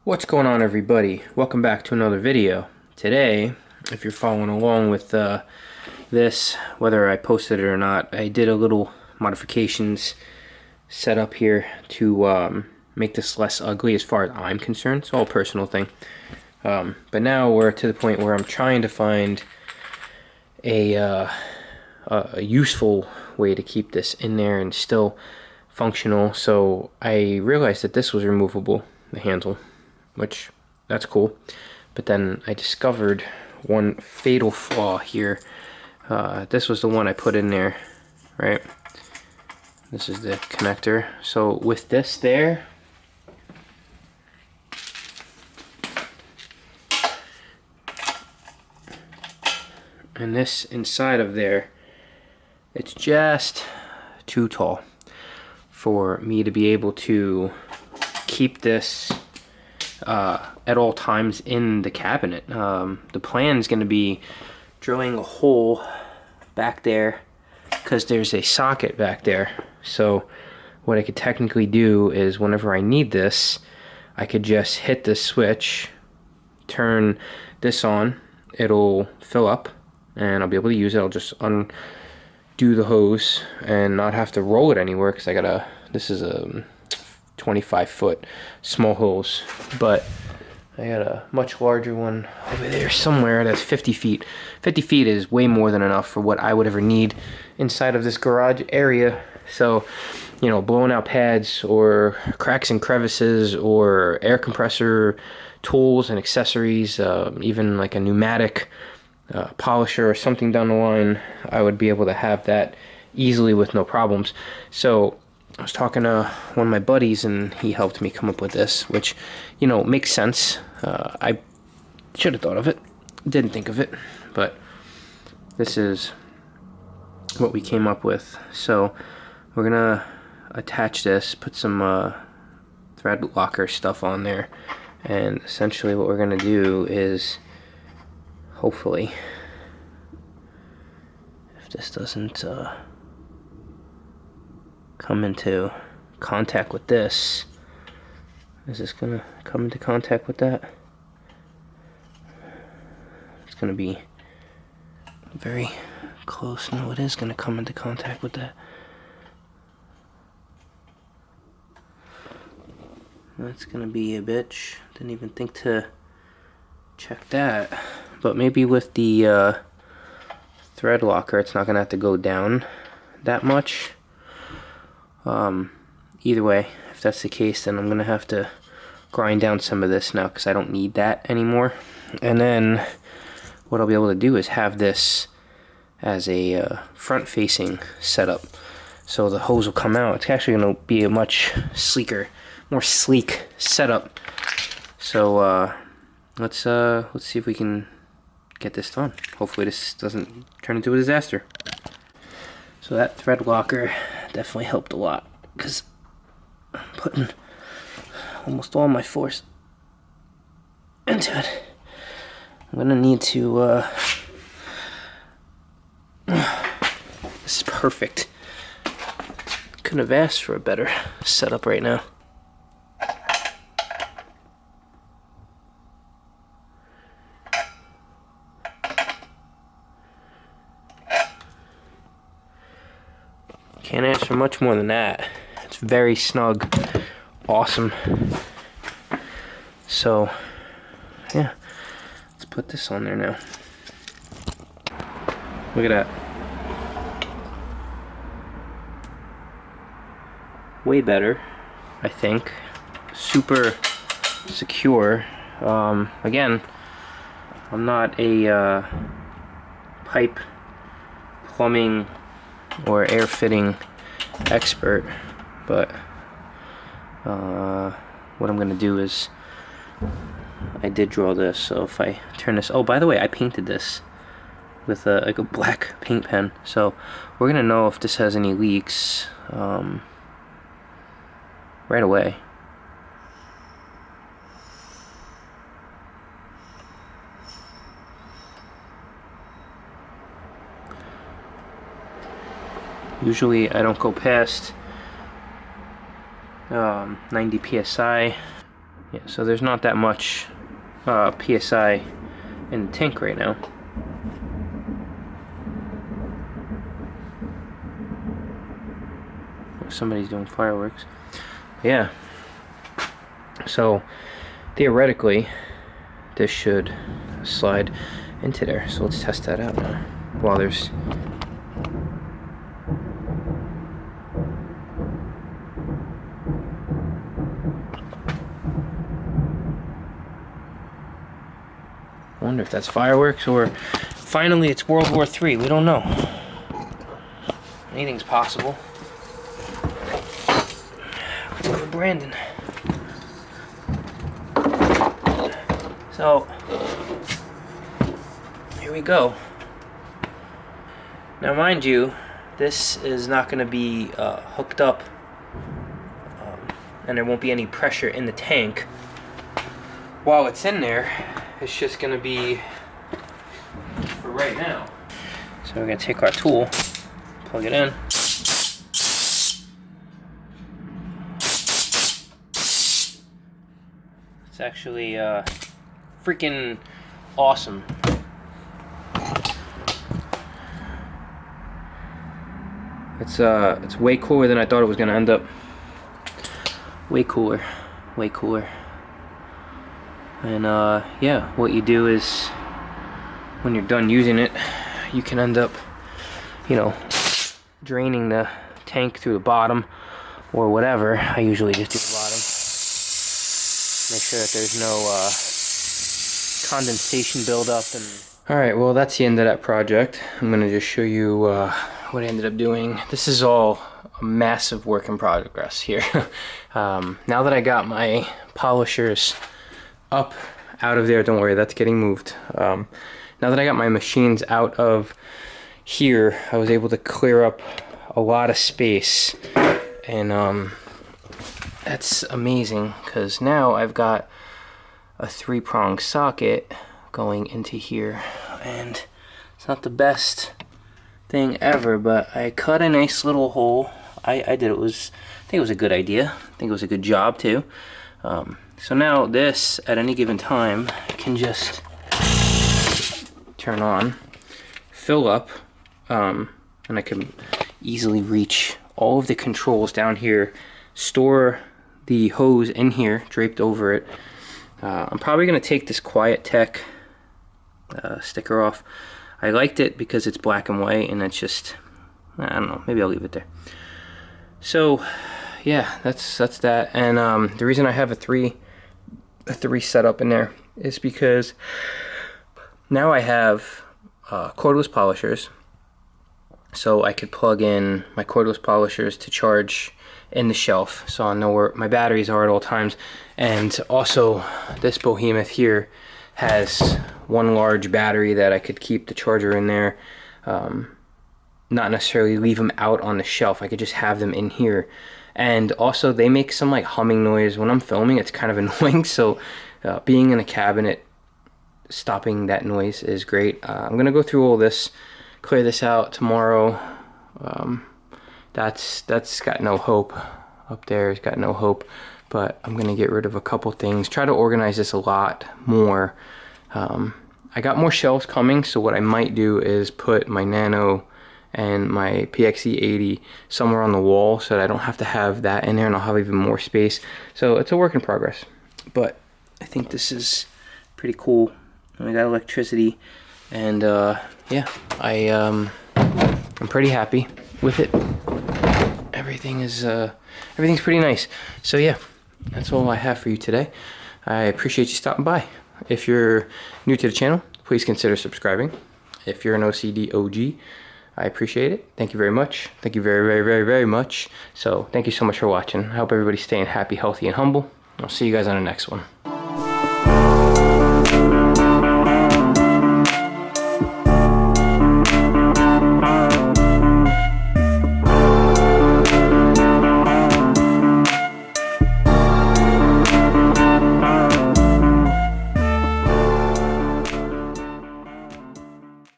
What's going on, everybody? Welcome back to another video. Today, if you're following along with this, whether I posted it or not, I did a little modifications set up here to make this less ugly as far as I'm concerned. It's all a personal thing. But now we're to the point where I'm trying to find a useful way to keep this in there and still functional. So I realized that this was removable, the handle, which that's cool. But then I discovered one fatal flaw here. This was the one I put in there, right? This is the connector. So with this there, and this inside of there, it's just too tall for me to be able to keep this at all times in the cabinet. The plan is going to be drilling a hole back there because there's a socket back there. So what I could technically do is whenever I need this, I could just hit this switch, turn this on, it'll fill up, and I'll be able to use it. I'll just undo the hose and not have to roll it anywhere because I got this is a 25-foot small hose, but I got a much larger one over there somewhere that's 50 feet. 50 feet is way more than enough for what I would ever need inside of this garage area. So, you know, blowing out pads or cracks and crevices or air compressor tools and accessories, even like a pneumatic polisher or something down the line, I would be able to have that easily with no problems. So I was talking to one of my buddies and he helped me come up with this, which, you know, makes sense. I should have thought of it, didn't think of it, but this is what we came up with. So we're gonna attach this, put some thread locker stuff on there, and essentially what we're gonna do is, hopefully, if this doesn't come into contact with this, is this gonna come into contact with that? It's gonna be very close. No, it is gonna come into contact with that. That's gonna be a bitch. Didn't even think to check that. But maybe with the thread locker, it's not gonna have to go down that much. Either way, if that's the case, then I'm gonna have to grind down some of this now because I don't need that anymore. And then what I'll be able to do is have this as a front-facing setup. So the hose will come out. It's actually gonna be a much sleeker, more sleek setup. So let's see if we can get this done. Hopefully this doesn't turn into a disaster. So that thread locker definitely helped a lot because I'm putting almost all my force into it. I'm gonna need to this is perfect. Couldn't have asked for a better setup right now. Can't ask for much more than that. It's very snug, awesome. So, yeah, let's put this on there now. Look at that. Way better, I think. Super secure. Again, I'm not a pipe, plumbing, or air fitting expert, but what I'm gonna do is, I did draw this, so if I turn this, oh, by the way, I painted this with like a black paint pen, so we're gonna know if this has any leaks right away. Usually I don't go past 90 psi. Yeah, so there's not that much psi in the tank right now. Somebody's doing fireworks. Yeah. So theoretically, this should slide into there. So let's test that out now. While there's I wonder if that's fireworks or finally it's World War III. We don't know. Anything's possible. Let's go to Brandon. So here we go. Now mind you, this is not going to be hooked up and there won't be any pressure in the tank while it's in there. It's just going to be for right now. So we're going to take our tool, plug it in. It's actually freaking awesome. It's way cooler than I thought it was gonna end up. Way cooler, way cooler. And yeah, what you do is when you're done using it, you can end up, you know, draining the tank through the bottom or whatever. I usually just do the bottom. Make sure that there's no condensation buildup. And alright, well that's the end of that project. I'm gonna just show you what I ended up doing. This is all a massive work in progress here. Now that I got my polishers up out of there, don't worry, that's getting moved. Now that I got my machines out of here, I was able to clear up a lot of space, and that's amazing because now I've got a 3-prong socket going into here, and it's not the best thing ever, but I cut a nice little hole. I think it was a good idea. I think it was a good job too. So now this, at any given time, can just turn on, fill up, and I can easily reach all of the controls down here, store the hose in here, draped over it. I'm probably going to take this Quiet Tech sticker off. I liked it because it's black and white, and it's just, I don't know, maybe I'll leave it there. So yeah, that's that. And the reason I have a three setup in there is because now I have cordless polishers, so I could plug in my cordless polishers to charge in the shelf, so I'll know where my batteries are at all times. And also this behemoth here has one large battery that I could keep the charger in there, not necessarily leave them out on the shelf. I could just have them in here. And also they make some like humming noise when I'm filming. It's kind of annoying, so being in a cabinet, stopping that noise is great. I'm gonna go through all this, clear this out tomorrow. That's got no hope. Up there has got no hope, but I'm gonna get rid of a couple things, try to organize this a lot more. I got more shelves coming, so what I might do is put my Nano and my PXE80 somewhere on the wall so that I don't have to have that in there, and I'll have even more space. So it's a work in progress, but I think this is pretty cool. I got electricity, and yeah, I'm pretty happy with it. Everything's pretty nice. So yeah, that's all I have for you today. I appreciate you stopping by. If you're new to the channel, please consider subscribing. If you're an OCD OG, I appreciate it. Thank you very much. Thank you very, very, very, very much. So thank you so much for watching. I hope everybody's staying happy, healthy, and humble. I'll see you guys on the next one.